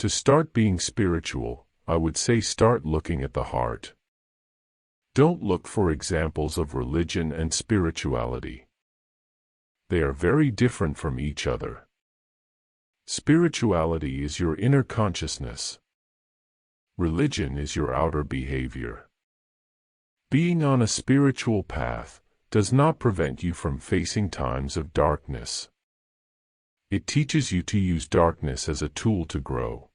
To start being spiritual, I would say start looking at the heart. Don't look for examples of religion and spirituality. They are very different from each other. Spirituality is your inner consciousness. Religion is your outer behavior. Being on a spiritual path does not prevent you from facing times of darkness. It teaches you to use darkness as a tool to grow.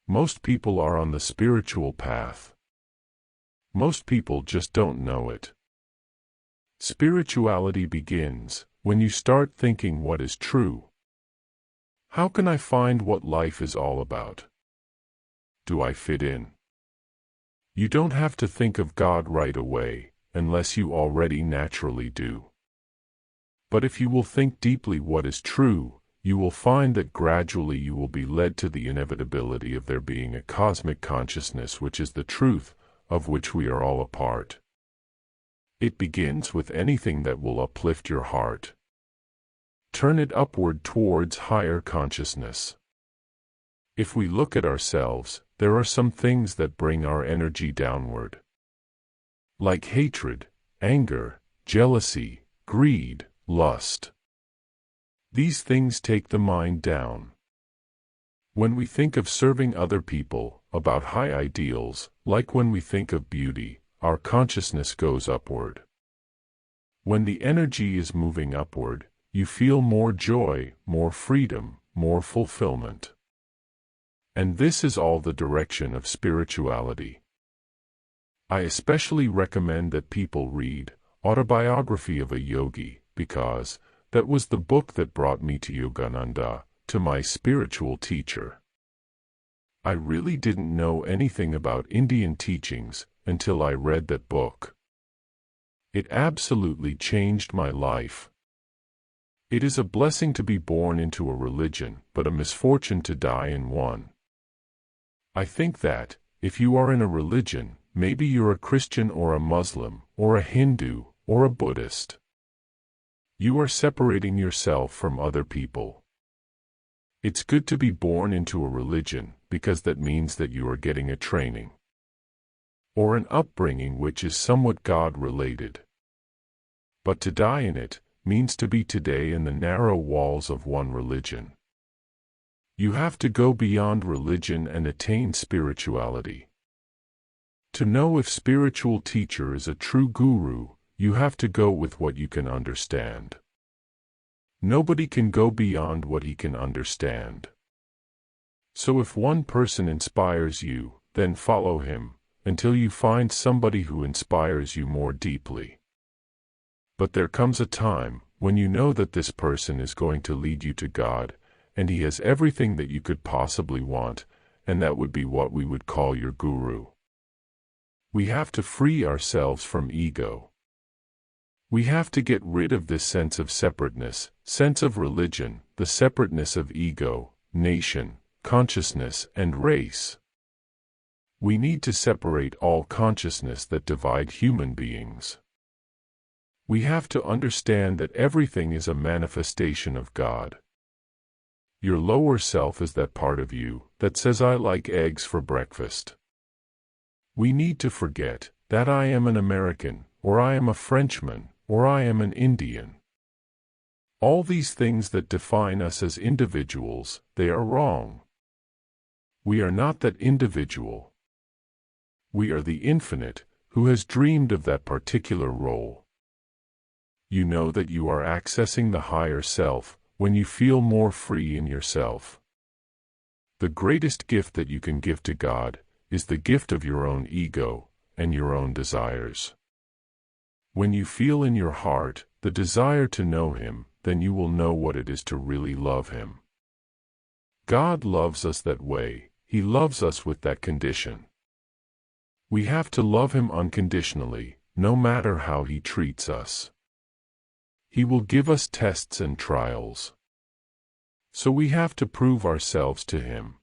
Most people are on the spiritual path. Most people just don't know it. Spirituality begins when you start thinking what is true. How can I find what life is all about? Do I fit in? You don't have to think of God right away, unless you already naturally do. But if you will think deeply what is true, you will find that gradually you will be led to the inevitability of there being a cosmic consciousness which is the truth, of which we are all a part. It begins with anything that will uplift your heart. Turn it upward towards higher consciousness. If we look at ourselves, there are some things that bring our energy downward. Like hatred, anger, jealousy, greed, lust. These things take the mind down. When we think of serving other people, about high ideals, like when we think of beauty, our consciousness goes upward. When the energy is moving upward, you feel more joy, more freedom, more fulfillment. And this is all the direction of spirituality. I especially recommend that people read Autobiography of a Yogi, because that was the book that brought me to Yogananda, to my spiritual teacher. I really didn't know anything about Indian teachings until I read that book. It absolutely changed my life. It is a blessing to be born into a religion, but a misfortune to die in one. I think that, if you are in a religion, maybe you're a Christian or a Muslim, or a Hindu, or a Buddhist. You are separating yourself from other people. It's good to be born into a religion, because that means that you are getting a training, or an upbringing which is somewhat God-related. But to die in it means to be today in the narrow walls of one religion. You have to go beyond religion and attain spirituality. To know if spiritual teacher is a true guru, you have to go with what you can understand. Nobody can go beyond what he can understand. So if one person inspires you, then follow him, until you find somebody who inspires you more deeply. But there comes a time when you know that this person is going to lead you to God, and he has everything that you could possibly want, and that would be what we would call your guru. We have to free ourselves from ego. We have to get rid of this sense of separateness, sense of religion, the separateness of ego, nation, consciousness, and race. We need to separate all consciousness that divide human beings. We have to understand that everything is a manifestation of God. Your lower self is that part of you that says, I like eggs for breakfast. We need to forget that I am an American, or I am a Frenchman, or I am an Indian. All these things that define us as individuals, they are wrong. We are not that individual. We are the infinite, who has dreamed of that particular role. You know that you are accessing the higher self when you feel more free in yourself. The greatest gift that you can give to God is the gift of your own ego and your own desires. When you feel in your heart the desire to know Him, then you will know what it is to really love Him. God loves us that way. He loves us with that condition. We have to love Him unconditionally, no matter how He treats us. He will give us tests and trials. So we have to prove ourselves to Him.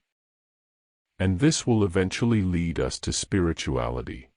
And this will eventually lead us to spirituality.